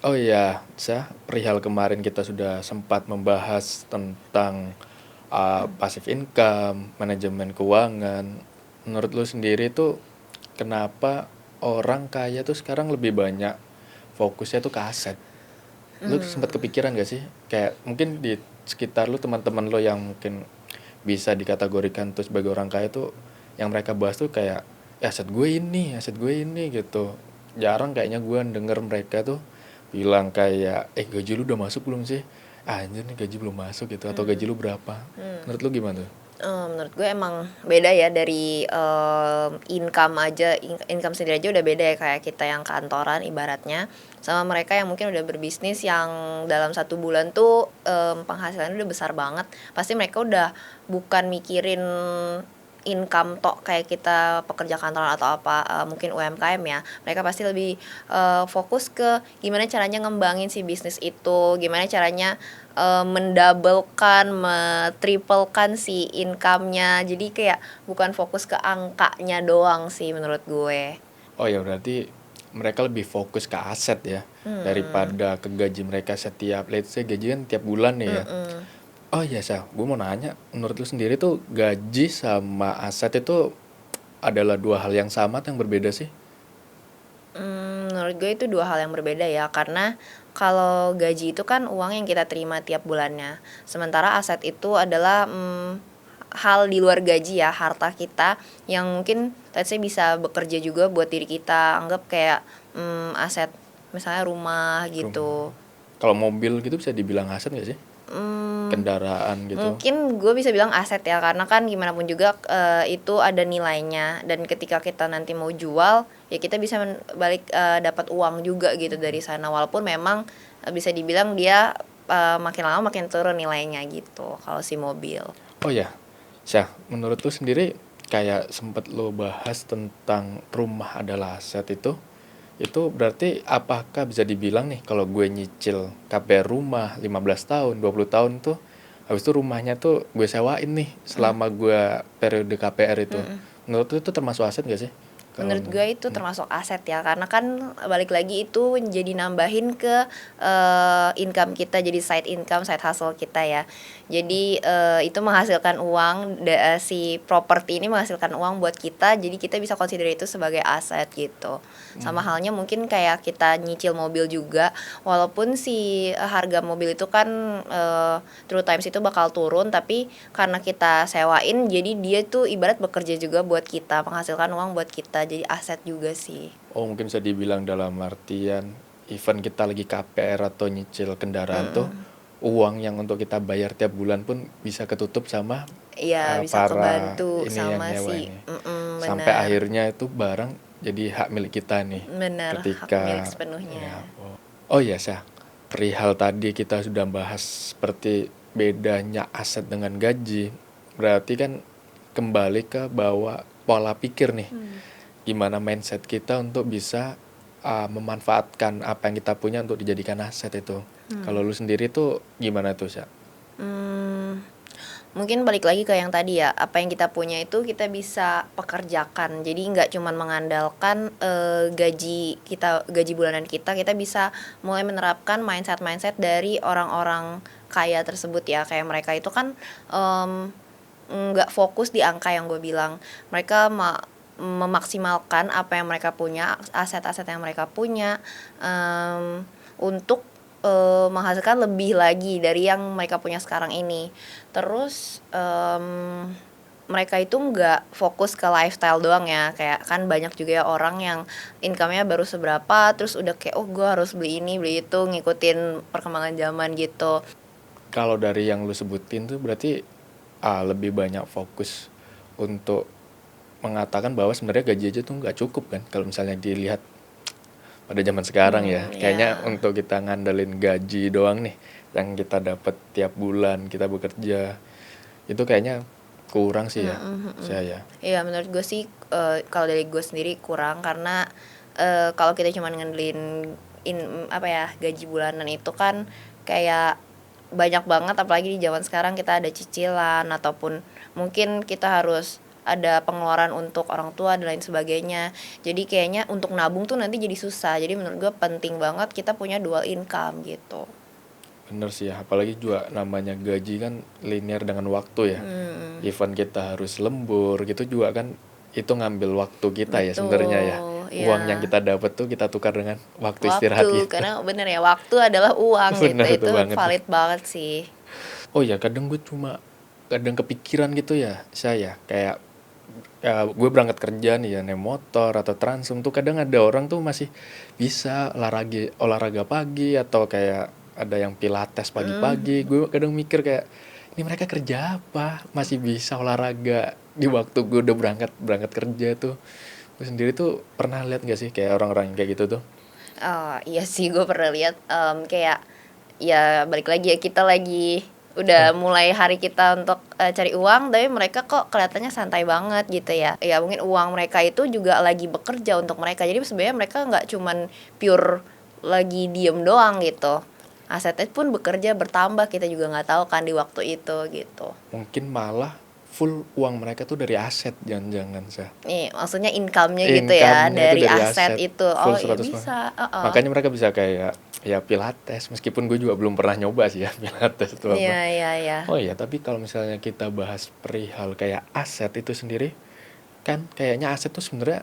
Oh iya, perihal kemarin kita sudah sempat membahas tentang passive income, manajemen keuangan. Menurut lu sendiri tuh kenapa orang kaya tuh sekarang lebih banyak fokusnya tuh ke aset? Lu sempat kepikiran gak sih? Kayak mungkin di sekitar lu teman-teman lo yang mungkin bisa dikategorikan tuh sebagai orang kaya tuh yang mereka bahas tuh kayak aset gue ini gitu. Jarang kayaknya gue denger mereka tuh bilang kayak gaji lu udah masuk belum sih? Anjir nih gaji belum masuk gitu atau gaji lu berapa? Menurut lu gimana tuh? Menurut gue emang beda ya dari income aja, income sendiri aja udah beda ya, kayak kita yang kantoran ibaratnya sama mereka yang mungkin udah berbisnis yang dalam 1 bulan tuh penghasilannya udah besar banget. Pasti mereka udah bukan mikirin income tok kayak kita pekerja kantoran atau apa, mungkin UMKM ya. Mereka pasti lebih fokus ke gimana caranya ngembangin si bisnis itu, gimana caranya mendablekan, triplekan si income-nya. Jadi kayak bukan fokus ke angkanya doang sih menurut gue. Oh ya berarti mereka lebih fokus ke aset ya daripada ke gaji mereka setiap let's say gaji kan tiap bulan nih ya. Oh iya gue mau nanya, menurut lu sendiri tuh gaji sama aset itu adalah dua hal yang sama atau yang berbeda sih? Menurut gue itu dua hal yang berbeda ya, karena kalau gaji itu kan uang yang kita terima tiap bulannya, sementara aset itu adalah hal di luar gaji ya, harta kita yang mungkin let's say bisa bekerja juga buat diri kita. Anggap kayak aset misalnya rumah gitu. Kalau mobil gitu bisa dibilang aset gak sih? Kendaraan gitu. Mungkin gue bisa bilang aset ya, karena kan gimana pun juga itu ada nilainya, dan ketika kita nanti mau jual ya kita bisa balik dapat uang juga gitu dari sana, walaupun memang bisa dibilang dia makin lama makin turun nilainya gitu kalau si mobil. Oh ya, menurut lu sendiri kayak sempet lo bahas tentang rumah adalah aset itu berarti apakah bisa dibilang nih kalau gue nyicil KPR rumah 15 tahun, 20 tahun tuh habis itu rumahnya tuh gue sewain nih selama gue periode KPR itu. Menurut lu itu termasuk aset gak sih? Kalau Menurut gue itu termasuk aset ya, karena kan balik lagi itu jadi nambahin ke income kita, jadi side income, side hustle kita ya. Jadi itu menghasilkan uang, si properti ini menghasilkan uang buat kita, jadi kita bisa consider itu sebagai aset gitu. Sama halnya mungkin kayak kita nyicil mobil juga, walaupun si harga mobil itu kan through times itu bakal turun, tapi karena kita sewain jadi dia tuh ibarat bekerja juga buat kita, menghasilkan uang buat kita, jadi aset juga sih. oh mungkin bisa dibilang dalam artian event kita lagi KPR atau nyicil kendaraan tuh uang yang untuk kita bayar tiap bulan pun bisa ketutup sama Iya, bisa para kebantu ini yang sama nyewa si ini. Sampai benar. akhirnya itu barang jadi hak milik kita nih. Benar, hak milik Ketika sepenuhnya. ya, oh iya perihal tadi kita sudah bahas seperti bedanya aset dengan gaji. Berarti kan kembali ke bahwa pola pikir nih. Gimana mindset kita untuk bisa memanfaatkan apa yang kita punya untuk dijadikan aset itu. Kalau lu sendiri tuh gimana tuh, Sya? Hmm, Mungkin balik lagi ke yang tadi ya, apa yang kita punya itu kita bisa pekerjakan, jadi nggak cuman mengandalkan gaji kita, gaji bulanan kita bisa mulai menerapkan mindset dari orang-orang kaya tersebut ya. Kayak mereka itu kan nggak fokus di angka yang gue bilang, mereka memaksimalkan apa yang mereka punya, aset-aset yang mereka punya, untuk menghasilkan lebih lagi dari yang mereka punya sekarang ini. Terus mereka itu nggak fokus ke lifestyle doang ya, kayak kan banyak juga ya orang yang income-nya baru seberapa terus udah kayak oh gue harus beli ini beli itu, ngikutin perkembangan zaman gitu. Kalau dari yang lu sebutin tuh berarti lebih banyak fokus untuk mengatakan bahwa sebenarnya gaji aja tuh nggak cukup kan kalau misalnya dilihat pada zaman sekarang ya. Kayaknya Ya. untuk kita ngandelin gaji doang nih yang kita dapat tiap bulan kita bekerja itu kayaknya kurang sih ya saya. Iya, menurut gue sih kalau dari gue sendiri kurang, karena kalau kita cuma ngandelin apa ya, gaji bulanan itu kan kayak banyak banget, apalagi di zaman sekarang kita ada cicilan ataupun mungkin kita harus ada pengeluaran untuk orang tua dan lain sebagainya. Jadi kayaknya untuk nabung tuh nanti jadi susah. Jadi menurut gue penting banget kita punya dual income gitu. Bener sih ya, apalagi juga namanya gaji kan linear dengan waktu ya. Even kita harus lembur gitu juga kan itu ngambil waktu kita ya sebenarnya ya. Betul, Uang yang ya. kita dapat tuh kita tukar dengan waktu istirahat Waktu, kita. karena bener ya, waktu adalah uang gitu. Bener itu Itu banget tuh. valid banget sih. Oh ya, kadang kepikiran gitu ya saya kayak ya gue berangkat kerja nih ya naik motor atau transum tuh kadang ada orang tuh masih bisa olahraga pagi atau kayak ada yang pilates pagi-pagi. Gue kadang mikir kayak ini mereka kerja apa masih bisa olahraga di waktu gue udah berangkat berangkat kerja tuh. Gue sendiri tuh pernah lihat gak sih kayak orang-orang yang kayak gitu tuh. Oh iya sih, gue pernah lihat kayak ya balik lagi ya, kita lagi udah mulai hari kita untuk cari uang, tapi mereka kok kelihatannya santai banget gitu ya. Ya mungkin uang mereka itu juga lagi bekerja untuk mereka. Jadi sebenarnya mereka nggak cuman pure lagi diem doang gitu. Asetnya pun bekerja bertambah, kita juga nggak tahu kan di waktu itu gitu. Mungkin malah full uang mereka tuh dari aset jangan-jangan sah. Nih, maksudnya income-nya gitu ya Income-nya itu dari dari aset aset itu. full Oh iya 100%. bisa. Makanya mereka bisa kayak ya pilates meskipun gue juga belum pernah nyoba sih ya pilates itu apa. Iya iya iya. Oh iya, tapi kalau misalnya kita bahas perihal kayak aset itu sendiri, kan kayaknya aset tuh sebenarnya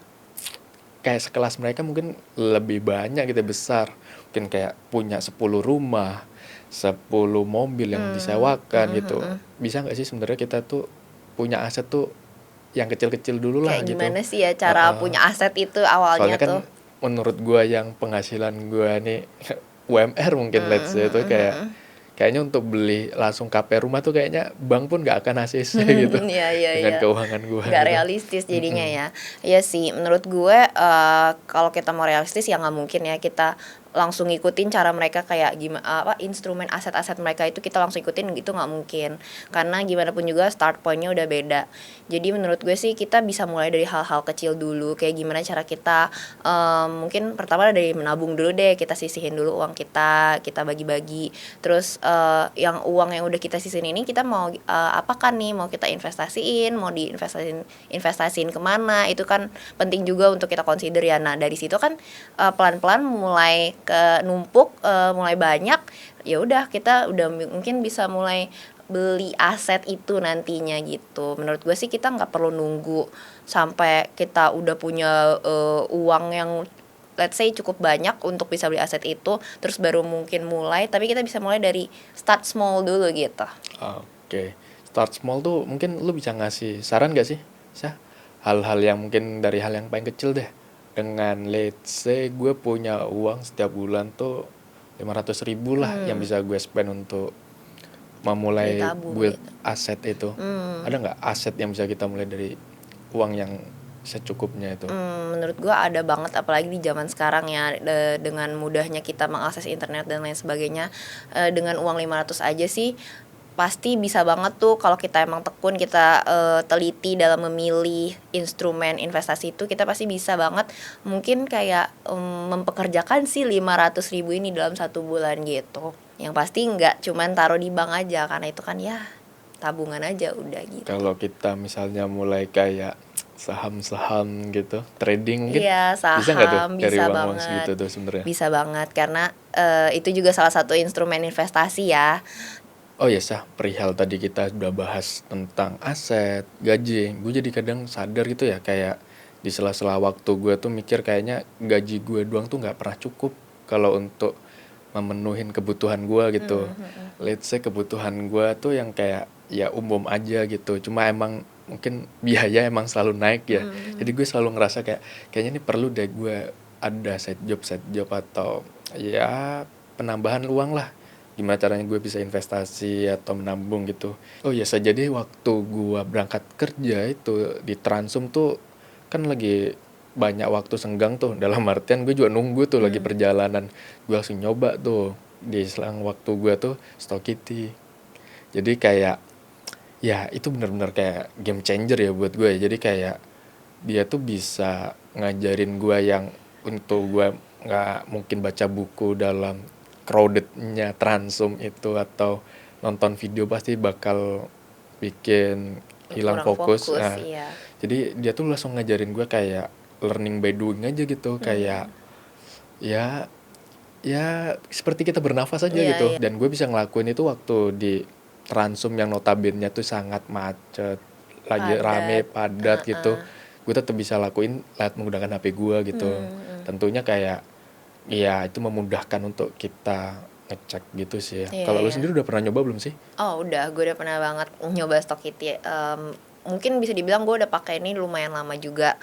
kayak sekelas mereka mungkin lebih banyak gitu besar. Mungkin kayak punya 10 rumah, 10 mobil yang disewakan gitu. Bisa nggak sih sebenarnya kita tuh punya aset tuh yang kecil-kecil dulu lah Kayak gitu. gimana sih ya cara punya aset itu awalnya Soalnya kan tuh? menurut gua yang penghasilan gua nih UMR mungkin let's say itu kayaknya untuk beli langsung KP rumah tuh kayaknya bank pun nggak akan ACC gitu Iya iya dengan iya. keuangan gua Nggak gitu. realistis jadinya ya. Iya sih, menurut gue kalau kita mau realistis ya nggak mungkin ya kita langsung ngikutin cara mereka kayak gimana apa instrumen aset-aset mereka itu kita langsung ikutin gitu, nggak mungkin, karena gimana pun juga start pointnya udah beda. Jadi menurut gue sih kita bisa mulai dari hal-hal kecil dulu, kayak gimana cara kita mungkin pertama dari menabung dulu deh, kita sisihin dulu uang kita bagi-bagi. Terus yang uang yang udah kita sisihin ini kita mau apakan nih, mau kita investasiin, mau investasiin kemana, itu kan penting juga untuk kita consider ya. Nah dari situ kan pelan-pelan mulai ke numpuk, mulai banyak, ya udah kita udah mungkin bisa mulai beli aset itu nantinya gitu. Menurut gue sih kita nggak perlu nunggu sampai kita udah punya uang yang let's say cukup banyak untuk bisa beli aset itu terus baru mungkin mulai, tapi kita bisa mulai dari start small dulu gitu. Oke, start small tuh mungkin lu bisa ngasih saran gak sih Sah? Hal-hal yang mungkin dari hal yang paling kecil deh. Dengan let's say gue punya uang setiap bulan tuh 500.000 lah yang bisa gue spend untuk memulai Ditabung build gitu. aset itu. Ada nggak aset yang bisa kita mulai dari uang yang secukupnya itu? Menurut gue ada banget, apalagi di zaman sekarang ya, dengan mudahnya kita mengakses internet dan lain sebagainya. Dengan uang 500 aja sih pasti bisa banget tuh kalau kita emang tekun, kita teliti dalam memilih instrumen investasi itu, kita pasti bisa banget mungkin kayak mempekerjakan si 500.000 ini dalam 1 bulan gitu. Yang pasti nggak cuman taruh di bank aja, karena itu kan ya tabungan aja udah gitu. Kalau kita misalnya mulai kayak saham-saham gitu, trading mungkin Iya, bisa nggak tuh saham dari bisa uang-uang banget. segitu tuh sebenarnya? Bisa banget karena itu juga salah satu instrumen investasi ya. Oh ya Sah, perihal tadi kita udah bahas tentang aset, gaji. Gue jadi kadang sadar gitu ya kayak di sela-sela waktu gue tuh mikir kayaknya gaji gue doang tuh nggak pernah cukup kalau untuk memenuhin kebutuhan gue gitu. Let's say kebutuhan gue tuh yang kayak ya umum aja gitu. Cuma emang mungkin biaya emang selalu naik ya. Jadi gue selalu ngerasa kayak kayaknya ini perlu deh gue ada side job atau ya penambahan uang lah. Gimana caranya gue bisa investasi atau menabung gitu. Oh ya saja deh waktu gue berangkat kerja itu di Transum tuh kan lagi banyak waktu senggang tuh. Dalam artian gue juga nunggu tuh lagi perjalanan. Gue langsung nyoba tuh di selang waktu gue tuh Stokity. Jadi kayak ya itu benar-benar kayak game changer ya buat gue. Jadi kayak dia tuh bisa ngajarin gue yang untuk gue nggak mungkin baca buku dalam crowdednya Transum itu atau nonton video pasti bakal bikin hilang kurang fokus. fokus, Nah, iya. jadi dia tuh langsung ngajarin gue kayak learning by doing aja gitu, kayak ya ya seperti kita bernafas aja Iya, gitu. iya. Dan gue bisa ngelakuin itu waktu di Transum yang notabene tuh sangat macet, lagi rame, Padat, padat gitu. heeh. Gue tetap bisa lakuin lewat menggunakan HP gue gitu. Mhm. Tentunya kayak ya itu memudahkan untuk kita ngecek gitu sih ya. Iya, Kalau lu iya. sendiri udah pernah nyoba belum sih? Oh udah, gue udah pernah banget nyoba Stockity. Mungkin bisa dibilang gue udah pakai ini lumayan lama juga.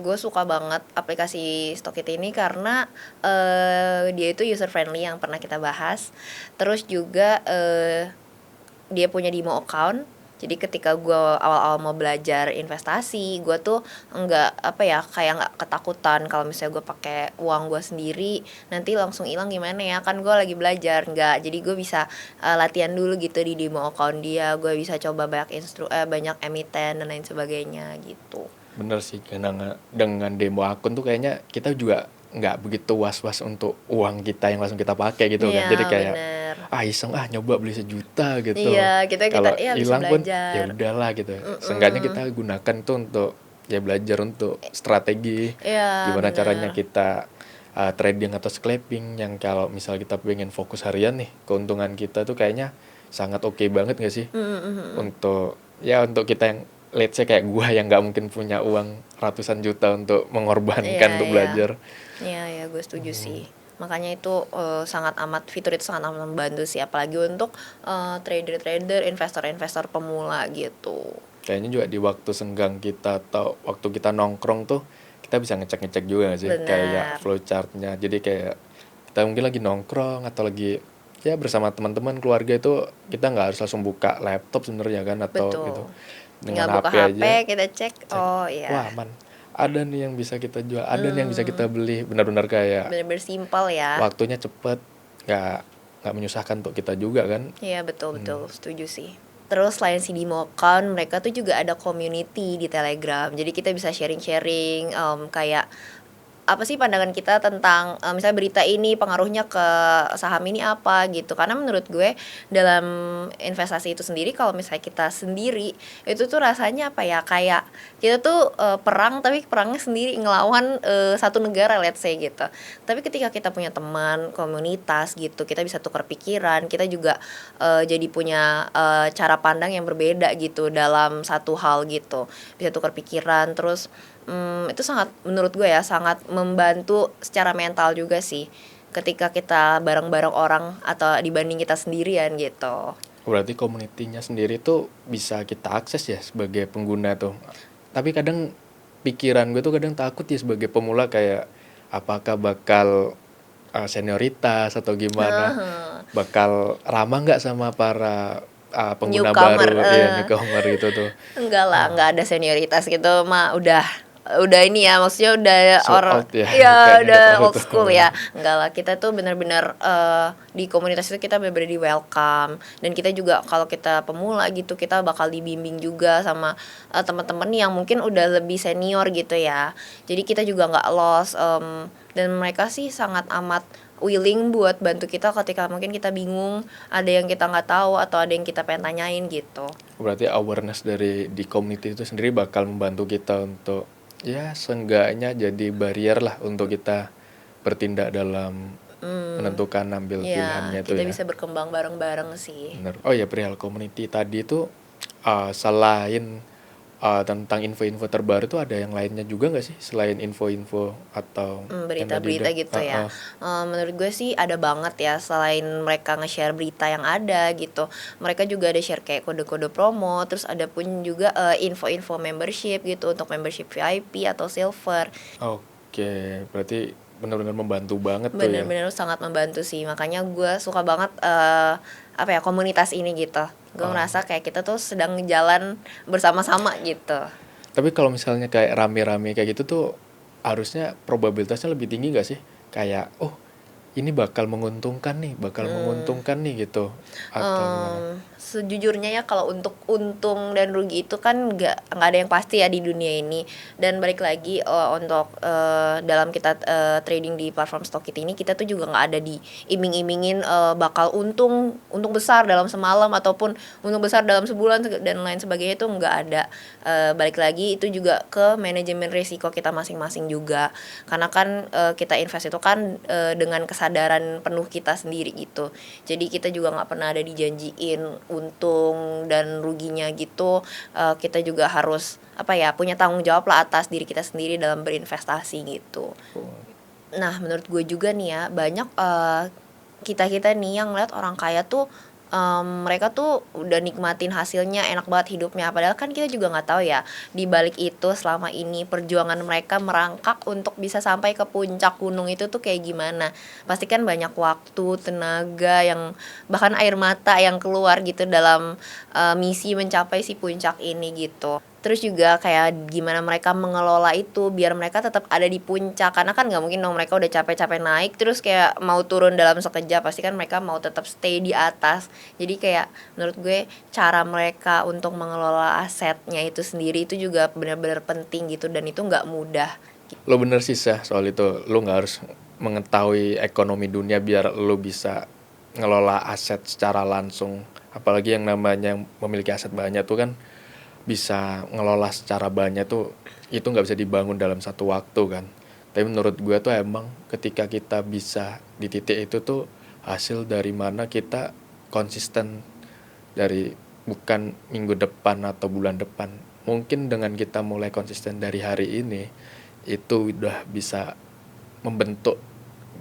Gue suka banget aplikasi Stockity ini karena dia itu user friendly yang pernah kita bahas. Terus juga dia punya demo account. Jadi ketika gue awal-awal mau belajar investasi, gue tuh kayak nggak ketakutan kalau misalnya gue pakai uang gue sendiri nanti langsung hilang gimana ya, kan gue lagi belajar nggak. Jadi gue bisa latihan dulu gitu di demo account dia, gue bisa coba banyak emiten dan lain sebagainya gitu. Bener sih, karena dengan demo akun tuh kayaknya kita juga nggak begitu was-was untuk uang kita yang langsung kita pakai gitu kan. Jadi Iya kayak bener. iseng nyoba beli 1 juta gitu. Iya, kita kita Kalau ya bisa hilang pun ya belajar. udahlah gitu. Seenggaknya kita Mm-mm. gunakan tuh untuk ya belajar untuk strategi Iya gimana caranya bener. kita trading atau scalping, yang kalau misal kita pengen fokus harian nih, keuntungan kita tuh kayaknya sangat oke banget gak sih Mm-mm. untuk kita yang let's say kayak gua yang nggak mungkin punya uang ratusan juta untuk Iya, mengorbankan untuk iya. belajar. Iya, ya gue setuju sih. Makanya itu fitur itu sangat amat membantu sih, apalagi untuk trader-trader, investor-investor pemula gitu. Kayaknya juga di waktu senggang kita atau waktu kita nongkrong tuh kita bisa ngecek-ngecek juga gak sih kayak Benar. flowchartnya. Jadi kayak kita mungkin lagi nongkrong atau lagi ya bersama teman-teman keluarga, itu kita nggak harus langsung buka laptop sebenarnya kan, atau gitu, Betul. dengan Tinggal buka HP HP, aja kita cek, cek, oh wah iya. man, ada nih yang bisa kita jual, ada nih yang bisa kita Hmm, beli, benar-benar kayak bener-bener simpel ya. waktunya cepet, nggak nggak menyusahkan untuk kita juga kan. Iya, betul-betul, setuju sih. Terus selain si Demo account, mereka tuh juga ada community di Telegram. Jadi kita bisa sharing-sharing, kayak apa sih pandangan kita tentang misalnya berita ini pengaruhnya ke saham ini apa gitu. Karena menurut gue dalam investasi itu sendiri, kalau misalnya kita sendiri itu tuh rasanya apa ya, kayak kita tuh perang tapi perangnya sendiri ngelawan satu negara, let's say gitu. Tapi ketika kita punya teman komunitas gitu, kita bisa tukar pikiran, kita juga jadi punya cara pandang yang berbeda gitu dalam satu hal gitu, bisa tukar pikiran. Terus itu sangat, menurut gue ya, sangat membantu secara mental juga sih ketika kita bareng-bareng orang atau dibanding kita sendirian gitu. Berarti komunitinya sendiri tuh bisa kita akses ya sebagai pengguna tuh. Tapi kadang pikiran gue tuh kadang takut ya sebagai pemula, kayak apakah bakal senioritas atau gimana, bakal ramah nggak sama para pengguna Newcomer, baru, ya newcomer itu tuh. enggak lah, enggak ada senioritas gitu mah, udah ini ya, maksudnya udah So orang out ya, ya kayaknya udah udah terlalu old tua. school ya. Enggak lah, kita tuh benar-benar di komunitas itu kita benar-benar di welcome, dan kita juga kalau kita pemula gitu kita bakal dibimbing juga sama teman-teman yang mungkin udah lebih senior gitu ya. Jadi kita juga nggak lost, dan mereka sih sangat amat willing buat bantu kita ketika mungkin kita bingung, ada yang kita nggak tahu atau ada yang kita pengen tanyain gitu. Berarti awareness dari di community itu sendiri bakal membantu kita untuk ya seenggaknya jadi barrier lah untuk kita bertindak dalam menentukan ambil Ya, pilihannya itu kita ya. bisa berkembang bareng-bareng sih. Bener. Oh ya, perihal community tadi itu selain tentang info-info terbaru tuh ada yang lainnya juga nggak sih selain info-info atau yang tadi Berita-berita udah gitu ya. Menurut gue sih ada banget ya, selain mereka nge-share berita yang ada gitu, mereka juga ada share kayak kode-kode promo, terus ada pun juga info-info membership gitu untuk membership VIP atau silver. Oke, berarti benar-benar membantu banget tuh ya. Bener-bener sangat membantu sih, makanya gue suka banget komunitas ini gitu. Gue merasa kayak kita tuh sedang jalan bersama-sama gitu. Tapi kalau misalnya kayak rame-rame kayak gitu tuh harusnya probabilitasnya lebih tinggi nggak sih? Kayak ini bakal menguntungkan nih gitu, atau gimana? Sejujurnya ya kalau untuk untung dan rugi itu kan nggak ada yang pasti ya di dunia ini. Dan balik lagi untuk dalam kita trading di platform Stokit ini, kita tuh juga nggak ada diiming-imingin bakal untung besar dalam semalam ataupun untung besar dalam sebulan dan lain sebagainya, itu nggak ada. Balik lagi itu juga ke manajemen risiko kita masing-masing juga, karena kan kita invest itu kan dengan kesadaran penuh kita sendiri gitu. Jadi kita juga nggak pernah ada dijanjiin untung dan ruginya gitu. Kita juga harus punya tanggung jawab lah atas diri kita sendiri dalam berinvestasi gitu. Nah, menurut gue juga nih ya, banyak kita nih yang ngeliat orang kaya tuh mereka tuh udah nikmatin hasilnya, enak banget hidupnya. Padahal kan kita juga nggak tahu ya, di balik itu selama ini perjuangan mereka merangkak untuk bisa sampai ke puncak gunung itu tuh kayak gimana. Pasti kan banyak waktu, tenaga, yang bahkan air mata yang keluar gitu dalam misi mencapai si puncak ini gitu. Terus juga kayak gimana mereka mengelola itu biar mereka tetap ada di puncak, karena kan nggak mungkin dong mereka udah capek-capek naik terus kayak mau turun dalam sekejap. Pasti kan mereka mau tetap stay di atas. Jadi kayak menurut gue cara mereka untuk mengelola asetnya itu sendiri itu juga benar-benar penting gitu, dan itu nggak mudah. Lo bener sih Syah, soal itu lo nggak harus mengetahui ekonomi dunia biar lo bisa ngelola aset secara langsung. Apalagi yang namanya memiliki aset banyak tuh kan bisa ngelola secara banyak tuh, itu nggak bisa dibangun dalam satu waktu kan. Tapi menurut gue tuh emang ketika kita bisa di titik itu tuh hasil dari mana kita konsisten, dari bukan minggu depan atau bulan depan. Mungkin dengan kita mulai konsisten dari hari ini, itu udah bisa membentuk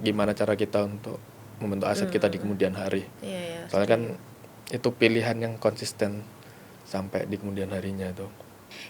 gimana cara kita untuk membentuk aset kita di kemudian hari. Iya, Soalnya kan itu pilihan yang konsisten sampai di kemudian harinya tuh.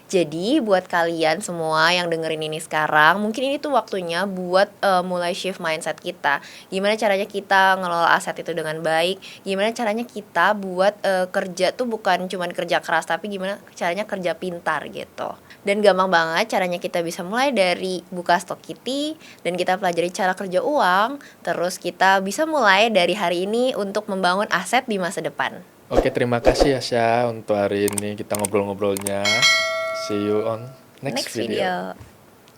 Jadi buat kalian semua yang dengerin ini sekarang, mungkin ini tuh waktunya buat mulai shift mindset kita. Gimana caranya kita ngelola aset itu dengan baik, gimana caranya kita buat kerja tuh bukan cuman kerja keras, tapi gimana caranya kerja pintar gitu. Dan gampang banget caranya, kita bisa mulai dari buka Stokity dan kita pelajari cara kerja uang. Terus kita bisa mulai dari hari ini untuk membangun aset di masa depan. Oke, terima kasih ya Syah untuk hari ini kita ngobrol-ngobrolnya. See you on next video.